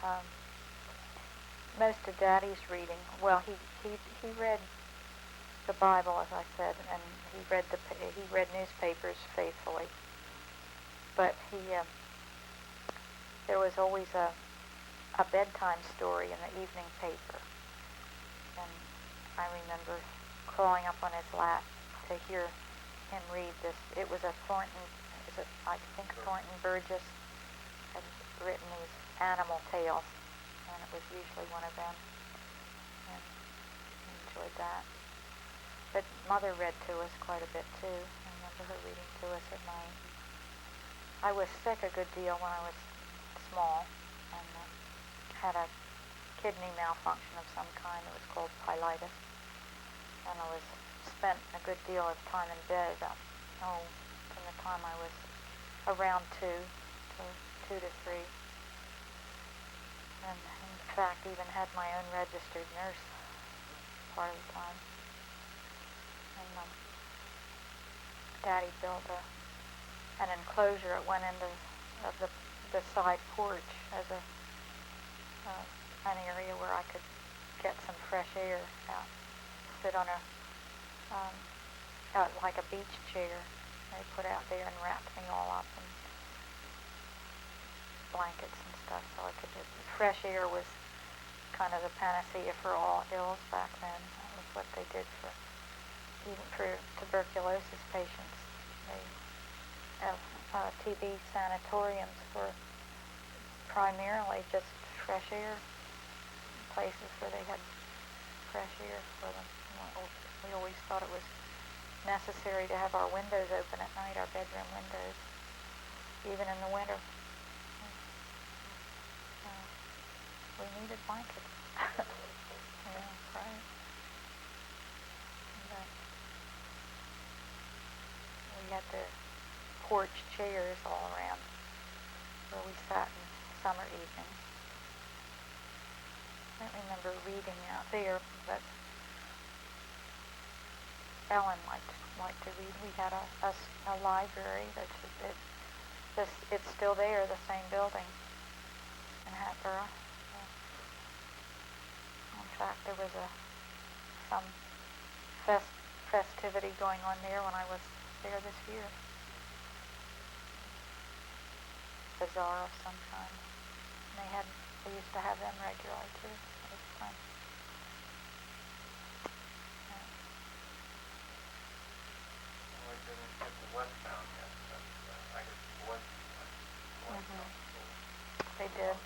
um, most of Daddy's reading. Well, he read the Bible, as I said, and he read newspapers faithfully. But there was always a bedtime story in the evening paper, and I remember crawling up on his lap to hear him read this. It was a I think Thornton Burgess had written these animal tales, and it was usually one of them, and I enjoyed that. But Mother read to us quite a bit too. I remember her reading to us at night. I was sick a good deal when I was small, and had a kidney malfunction of some kind. It was called pyelitis, and I was spent a good deal of time in bed, from the time I was around 2 to 3, and in fact even had my own registered nurse part of the time. And Daddy built an enclosure at one end of the side porch as an area where I could get some fresh air out, sit on like a beach chair they put out there, and wrapped me all up in blankets and stuff, so I could fresh air was kind of the panacea for all ills back then. That was what they did even for tuberculosis patients. They have TB sanatoriums for primarily just fresh air, places where they had fresh air for them. We always thought it was necessary to have our windows open at night, our bedroom windows, even in the winter. We needed blankets. Yeah, right. And, we had the porch chairs all around where we sat in summer evenings. I don't remember reading out there, but Ellen liked to read. We had a library it's still there, the same building in Hatboro. In fact, there was some festivity going on there when I was there this year. Bazaar of some kind. They used to have them regularly too. It was fun. We didn't get the westbound yet, but I guess the boys went to school. They did.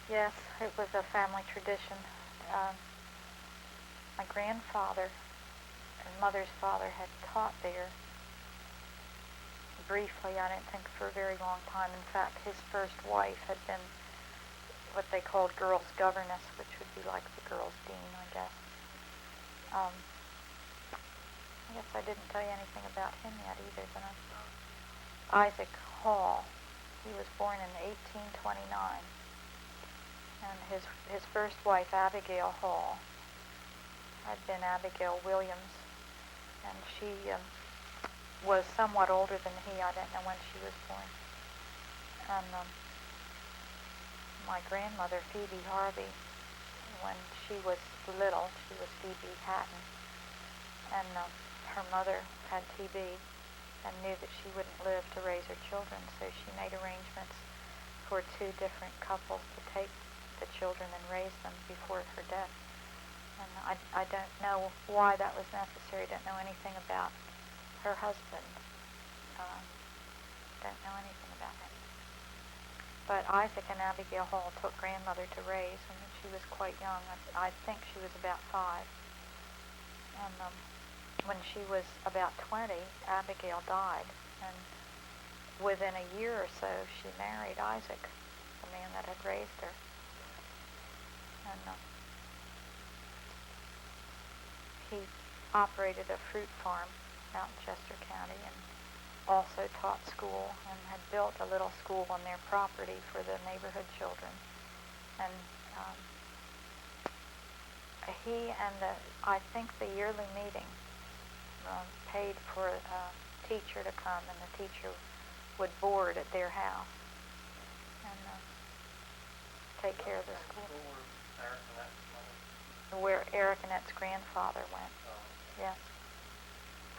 Yes, it was a family tradition. My grandfather and Mother's father had taught there briefly, I don't think for a very long time. In fact, his first wife had been what they called girls' governess, which would be like the girls' dean, I guess. I guess I didn't tell you anything about him yet either, did I? Isaac Hall. He was born in 1829. And his first wife, Abigail Hall, had been Abigail Williams, and she was somewhat older than he. I don't know when she was born. And my grandmother, Phoebe Harvey, when she was little, she was Phoebe Hatton, and her mother had TB and knew that she wouldn't live to raise her children, so she made arrangements for 2 different couples to take the children and raise them before her death. And I don't know why that was necessary. Don't know anything about her husband. Don't know anything about him. But Isaac and Abigail Hall took grandmother to raise when she was quite young. I think she was about 5. And when she was about 20, Abigail died. And within a year or so, she married Isaac, the man that had raised her. And he operated a fruit farm out in Chester County and also taught school and had built a little school on their property for the neighborhood children. And he and I think the yearly meeting paid for a teacher to come, and the teacher would board at their house. And take care of the school. Who were Eric and Annette's mother? Where Eric and Annette's grandfather went. Oh. Yes.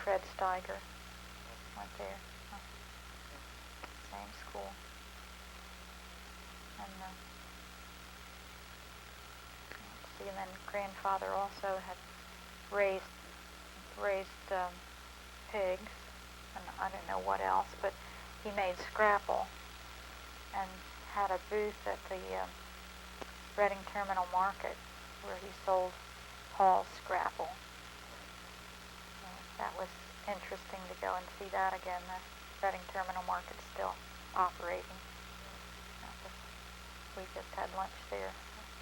Fred Steiger went there. Same school. And let's see, and then grandfather also had raised pigs, and I don't know what else, but he made scrapple and had a booth at the Reading Terminal Market where he sold Hall's scrapple. So that was interesting to go and see that again. The Reading Terminal Market's still operating. We just had lunch there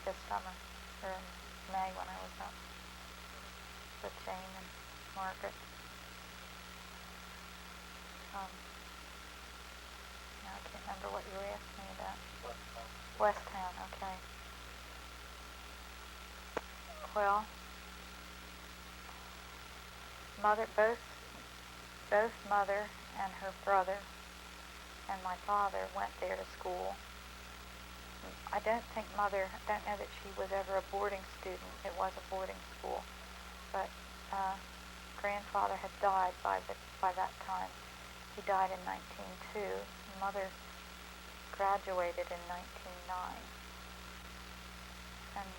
this summer, or in May when I was up. The chain and market. Now I can't remember what you were asking me about. Westtown, okay. Well, both mother and her brother and my father went there to school. I don't know that she was ever a boarding student. It was a boarding school, but grandfather had died by that time. He died in 1902. Mother graduated in 1909, and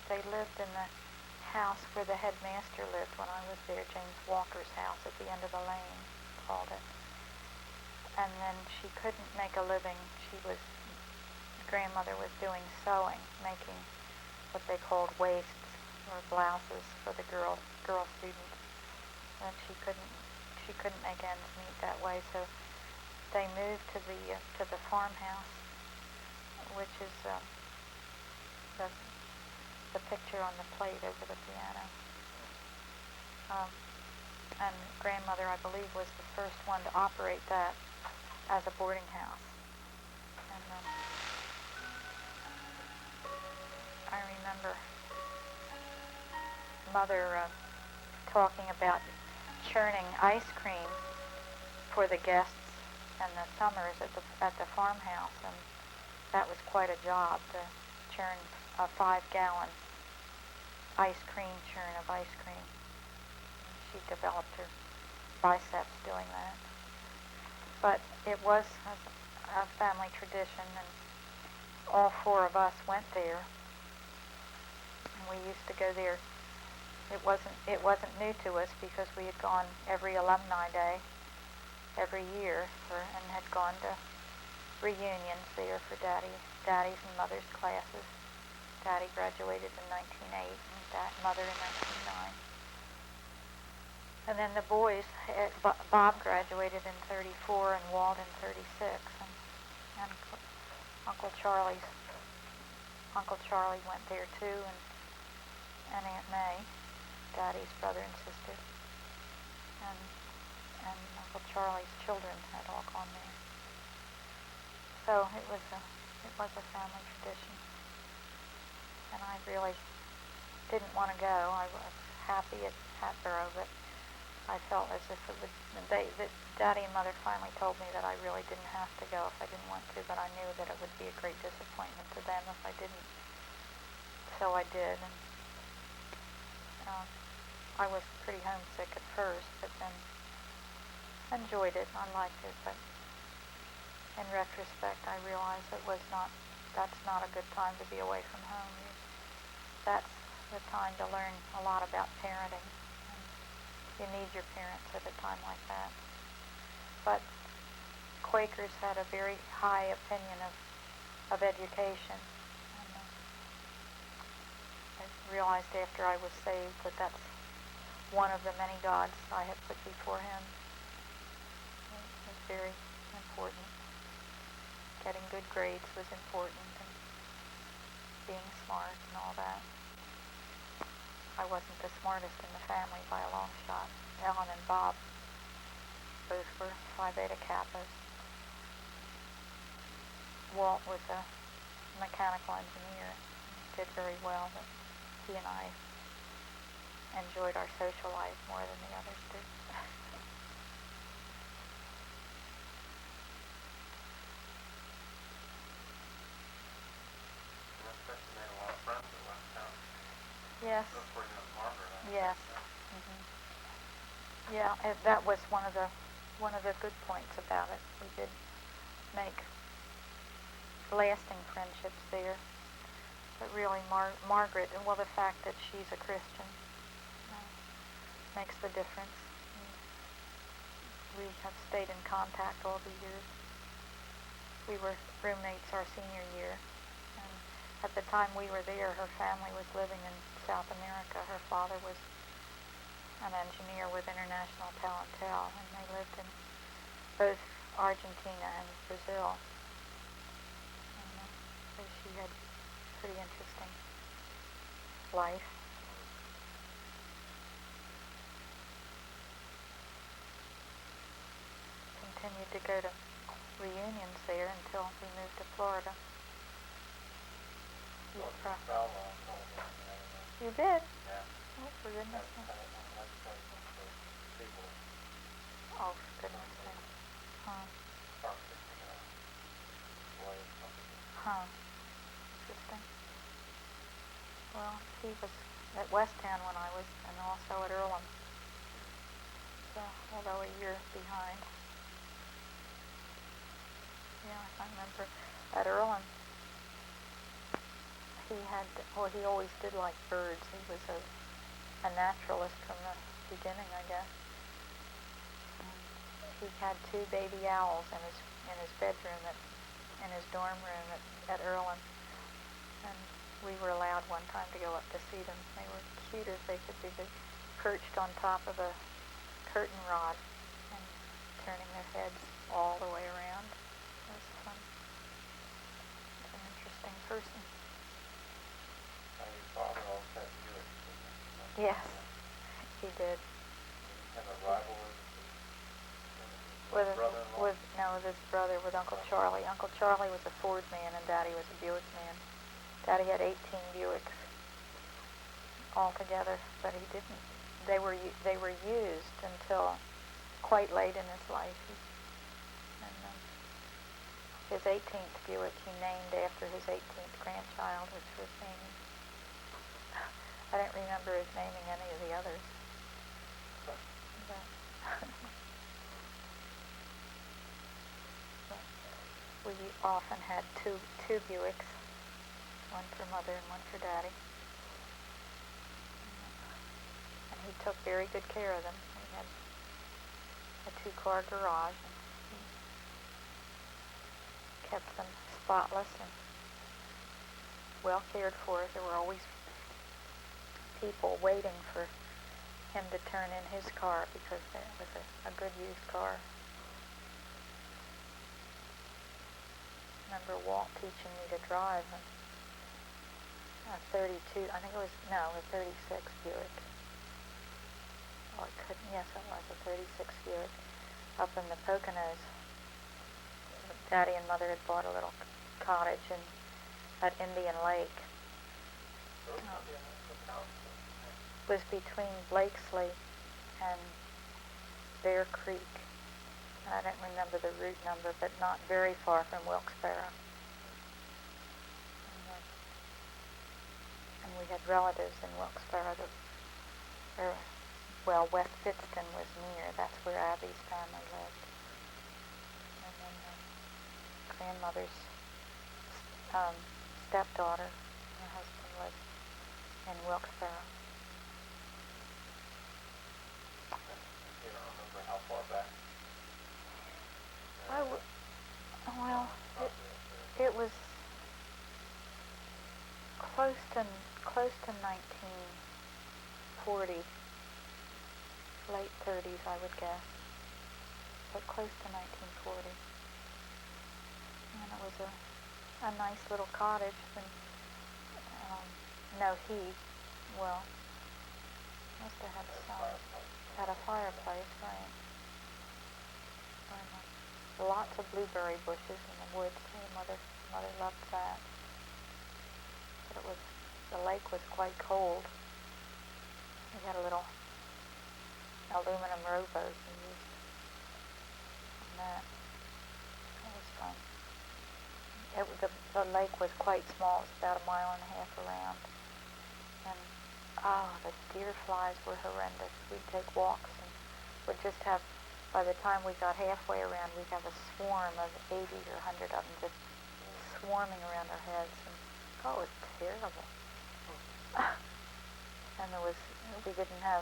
they lived in the house where the headmaster lived when I was there, James Walker's house at the end of the lane, called it. And then she couldn't make a living. Grandmother was doing sewing, making what they called waists or blouses for the girl students. And she couldn't make ends meet that way, so they moved to the farmhouse, which is the picture on the plate over the piano. And grandmother, I believe, was the first one to operate that as a boarding house. And I remember Mother talking about churning ice cream for the guests in the summers at the farmhouse, and that was quite a job to churn a 5-gallon ice cream churn of ice cream. She developed her biceps doing that. But it was a family tradition, and all 4 of us went there, and we used to go there. It wasn't new to us because we had gone every alumni day every year and had gone to reunions there for Daddy's and Mother's classes. Daddy graduated in 1908 and Mother in 1909. And then the boys, Bob graduated in 34 and Walt in 36, and Uncle Charlie went there too, and Aunt May, Daddy's brother and sister, and Uncle Charlie's children had all gone there. So it was a family tradition, and I really didn't want to go. I was happy at Hatboro, but I felt as if it would. That Daddy and Mother finally told me that I really didn't have to go if I didn't want to, but I knew that it would be a great disappointment to them if I didn't. So I did, and I was pretty homesick at first, but then enjoyed it. I liked it, but in retrospect, I realized that's not a good time to be away from home. That's the time to learn a lot about parenting. And you need your parents at a time like that. But Quakers had a very high opinion of education. And I realized after I was saved that that's one of the many gods I had put before him. It was very important. Getting good grades was important, and being smart and all that. I wasn't the smartest in the family by a long shot. Ellen and Bob both were Phi Beta Kappas. Walt was a mechanical engineer, did very well, but he and I enjoyed our social life more than the others did. Yes. That's where you met Margaret. Yes. Mm-hmm. Yeah, that was one of the good points about it. We did make lasting friendships there. But really, Margaret, well, the fact that she's a Christian makes the difference. We have stayed in contact all the years. We were roommates our senior year. And at the time we were there, her family was living in South America. Her father was an engineer with International Palantel, and they lived in both Argentina and Brazil. And so she had a pretty interesting life. Continued to go to reunions there until we moved to Florida. You did? Yeah. Oh, for goodness sake. Oh, for goodness sake. Huh. Huh. Interesting. Well, he was at Westtown when I was, and also at Earlham. So, although a year behind. Yeah, I remember at Earlham, he always did like birds. He was a naturalist from the beginning, I guess. And he had 2 baby owls in his bedroom, in his dorm room at Earlham. And we were allowed one time to go up to see them. They were cute as they could be. They perched on top of a curtain rod and turning their heads all the way around. It was fun. He's an interesting person. Your father always had Buick. Yes, he did. Have a rival With brother-in-law? with his brother, with Uncle Charlie. Uncle Charlie was a Ford man and Daddy was a Buick man. Daddy had 18 Buicks altogether, but he didn't. They were used until quite late in his life. His 18th Buick he named after his 18th grandchild, which was named. I don't remember his naming any of the others. But we often had two Buicks, one for Mother and one for Daddy. And he took very good care of them. We had a 2-car garage, and he kept them spotless and well cared for. There were always people waiting for him to turn in his car because it was a good used car. I remember Walt teaching me to drive a 32, I think it was 36 Buick. Oh, it couldn't, yes, it was a 36 Buick up in the Poconos. Daddy and Mother had bought a little cottage at Indian Lake. It was between Blakesley and Bear Creek. I don't remember the route number, but not very far from Wilkes-Barre. And we had relatives in Wilkes-Barre West Pittston was near. That's where Abby's family lived. And then grandmother's stepdaughter, her husband lived in Wilkes-Barre. You don't remember how far back? Well, it was close to 1940, late 30s, I would guess, but close to 1940. And it was a nice little cottage. And must have had had a fireplace, right? Lots of blueberry bushes in the woods. Mother loved that. But the lake was quite cold. We had a little aluminum rowboat we used on that. That was fun. The lake was quite small. It was about 1.5 miles around. And Oh, the deer flies were horrendous. We'd take walks and would just have, by the time we got halfway around, we'd have a swarm of 80 or 100 of them just swarming around our heads. And, oh, it was terrible. And we didn't have,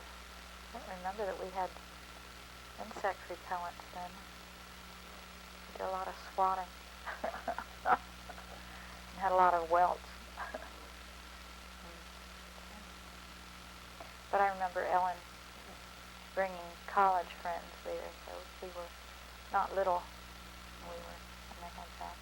I don't remember that we had insect repellents then. We did a lot of swatting. And had a lot of welts. But I remember Ellen bringing college friends there, so we were not little when they had that.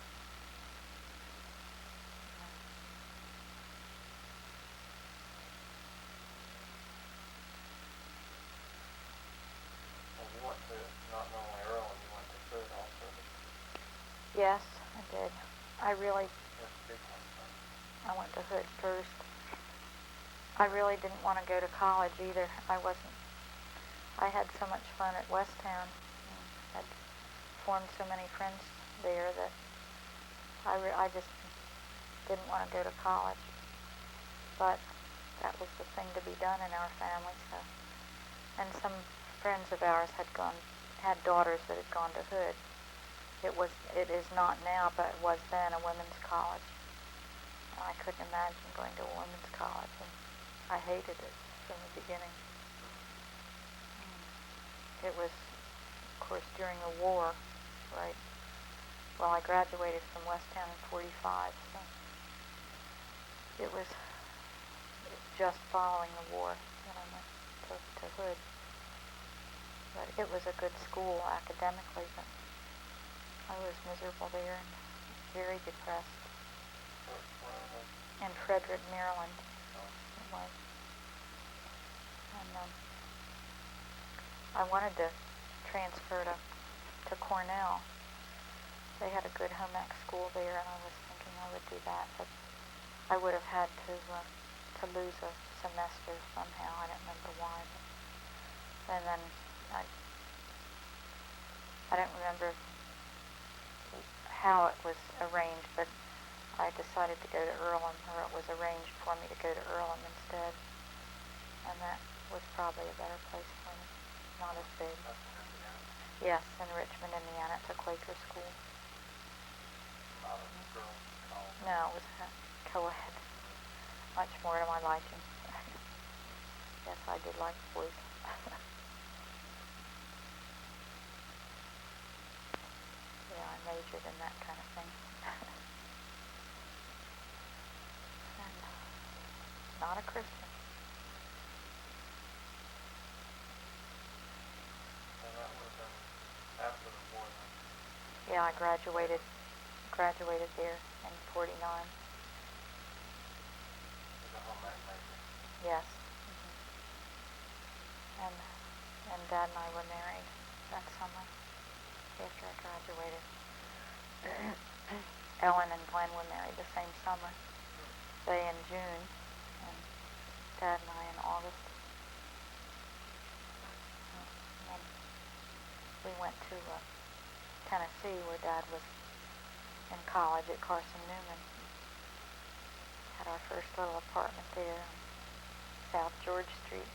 Well, you went to not only Earl, you went to Hood also. Yes, I did. I really, That's a big one, huh? I went to Hood first. I really didn't want to go to college either. I had so much fun at Westtown. I'd formed so many friends there that I just didn't want to go to college. But that was the thing to be done in our family. So, and some friends of ours had daughters that had gone to Hood. It is not now, but it was then a women's college. And I couldn't imagine going to a women's college, and I hated it from the beginning. It was, of course, during the war, right? Well, I graduated from Westtown in '45, so it was just following the war that I went to Hood. But it was a good school academically, but I was miserable there and very depressed. In Frederick, Maryland, it was. And I wanted to transfer to Cornell. They had a good home ec school there, and I was thinking I would do that, but I would have had to lose a semester somehow. I don't remember why. And then I don't remember how it was arranged, but I decided to go to Earlham, or it was arranged for me to go to Earlham instead, and that was probably a better place for me. Not as big. Yes, in Richmond, Indiana. It's a Quaker school. Not a girls' college. No, it was a co-ed. Much more to my liking. Yes, I did like boys. Yeah, I majored in that kind of thing. And not a Christian. And that would have been after the war then. Yeah, I graduated there in '49. As a home ec major. Yes. And Dad and I were married that summer after I graduated. Ellen and Glenn were married the same summer. They in June, and Dad and I in August. And then we went to Tennessee, where Dad was in college at Carson Newman. Had our first little apartment there on South George Street,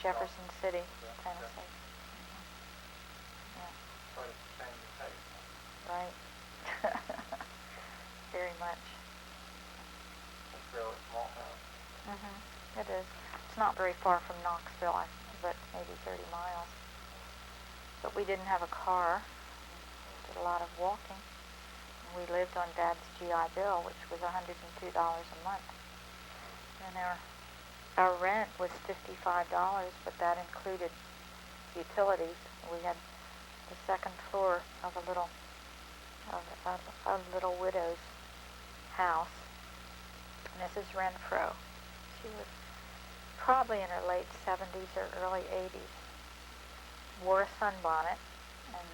Jefferson City, Tennessee. Yeah. Quite a change of pace. Right. Very much. It's a fairly small house. It is. It's not very far from Knoxville, but maybe 30 miles. But we didn't have a car. We did a lot of walking. And we lived on Dad's GI Bill, which was $102 a month. And our rent was $55, but that included utilities. We had the second floor of a little widow's house. Mrs. Renfro. She was probably in her late 70s or early 80s. Wore a sunbonnet and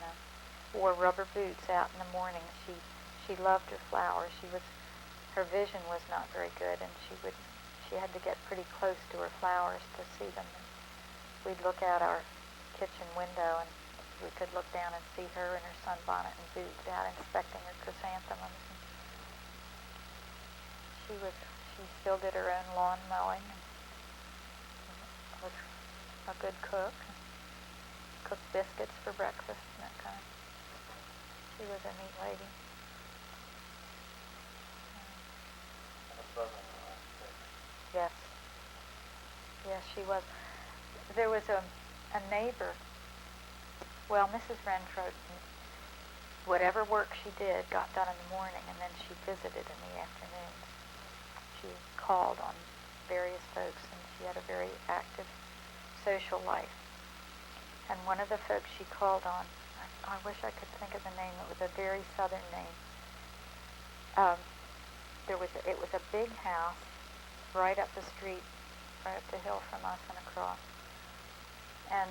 wore rubber boots out in the morning. She loved her flowers. Her vision was not very good, and she had to get pretty close to her flowers to see them. We'd look out our kitchen window, and we could look down and see her in her sunbonnet and boots out inspecting her chrysanthemums. She was she still did her own lawn mowing and was a good cook. Cooked biscuits for breakfast and that kind of. She was a neat lady. Yes. Yes, she was. There was a neighbor. Well, Mrs. Renfro, whatever work she did got done in the morning, and then she visited in the afternoons. She called on various folks, and she had a very active social life. And one of the folks she called on, I wish I could think of the name. It was a very southern name. It was a big house right up the street, right up the hill from us and across. And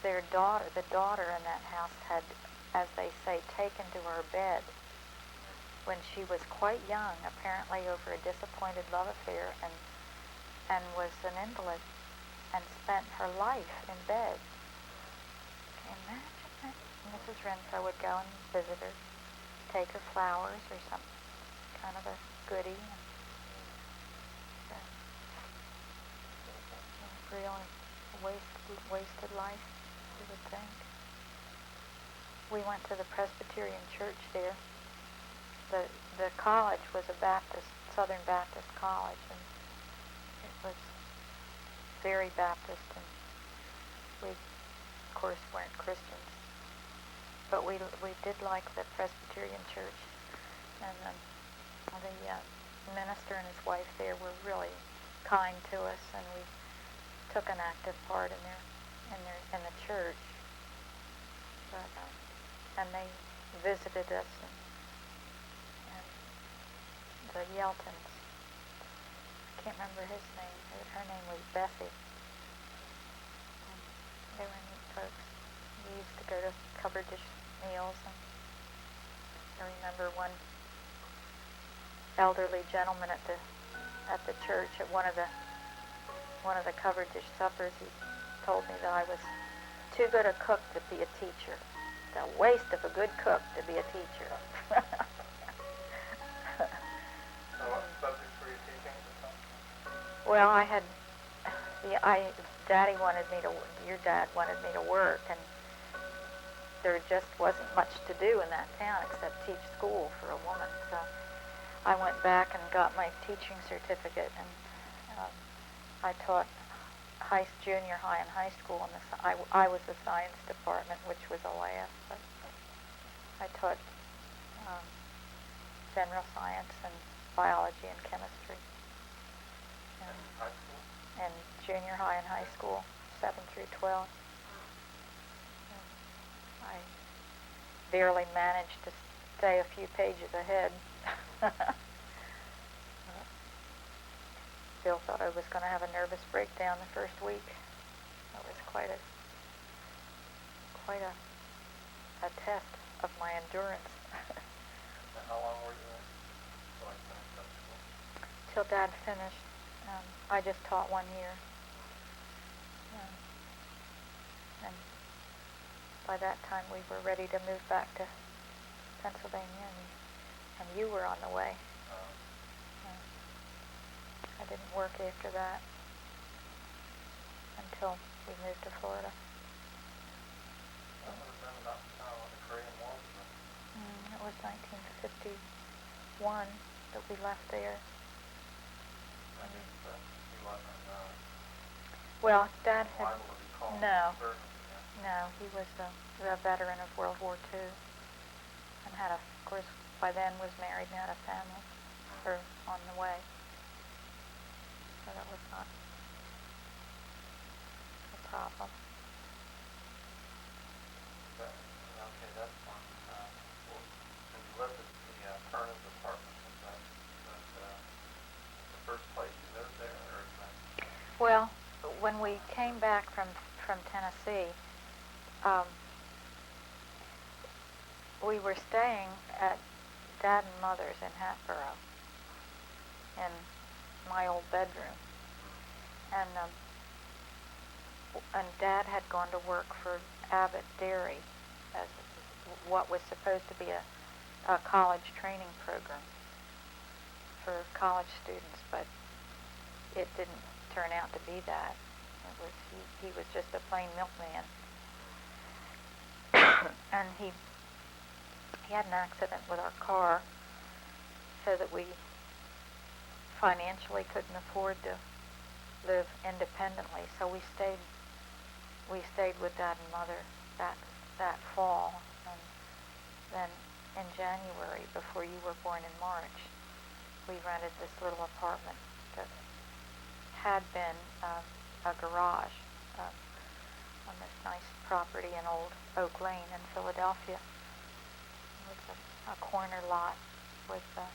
the daughter in that house had, as they say, taken to her bed when she was quite young, apparently over a disappointed love affair, and was an invalid and spent her life in bed. Can you imagine that? Mrs. Renfro would go and visit her, take her flowers or some kind of a goodie. And, really wasted life, you would think. We went to the Presbyterian church there. The college was a Southern Baptist college, and it was very Baptist, and we, of course, weren't Christians. But we did like the Presbyterian church, and the minister and his wife there were really kind to us, and we took an active part in the church. But and they visited us, and the Yeltons. I can't remember his name. Her name was Bessie. And they were neat folks. We used to go to covered dish meals, and I remember one elderly gentleman at the church at one of the covered dish suppers. He told me that I was too good a cook to be a teacher. The waste of a good cook to be a teacher. So what subjects were you teaching at the time? Well, your dad wanted me to work, and there just wasn't much to do in that town except teach school for a woman. So I went back and got my teaching certificate, and I taught junior high and high school, and I was the science department, which was a laugh, but I taught general science and biology and chemistry. And high school? And junior high and high school, 7 through 12. And I barely managed to stay a few pages ahead. Bill thought I was going to have a nervous breakdown the first week. It was quite a test of my endurance. And how long were you there? Till I finished up school? Till Dad finished. I just taught 1 year. And by that time we were ready to move back to Pennsylvania, and you were on the way. I didn't work after that until we moved to Florida. That would have been about the time of the Korean War, wasn't it? It was 1951 that we left there. Well, Dad had... No, he was a veteran of World War II, and of course, by then was married and had a family, or on the way. So that was not a problem. Okay, that's fine. And you lived at the Turner's apartment. Was that the first place you lived there, or is that? Well, when we came back from Tennessee, we were staying at Dad and Mother's in Hatboro, in my old bedroom, and Dad had gone to work for Abbott Dairy as what was supposed to be a college training program for college students, but it didn't turn out to be that. He was just a plain milkman. And he had an accident with our car, so that we financially couldn't afford to live independently. So we stayed with Dad and Mother that fall, and then in January, before you were born in March, we rented this little apartment that had been a garage on this nice property in Old Oak Lane in Philadelphia. It was a corner lot with a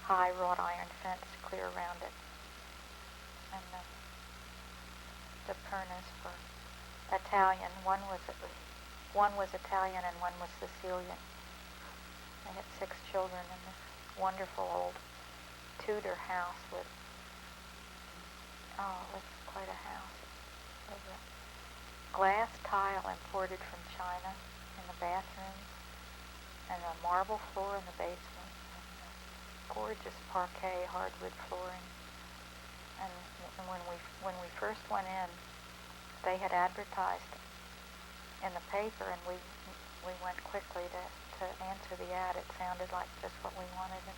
high wrought iron fence clear around it, and the Pernas were Italian. One was Italian and one was Sicilian. They had 6 children in this wonderful old Tudor house with, it was quite a house. It was a glass tile imported from China in the bathrooms, and a marble floor in the basement, and gorgeous parquet hardwood flooring. And when we first went in, they had advertised in the paper, and we went quickly to answer the ad. It sounded like just what we wanted, and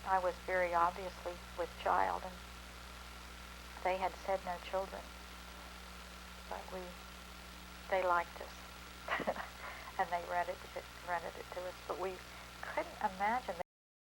I was very obviously with child, and they had said no children, but they liked us, and they rented it to us. But we couldn't imagine.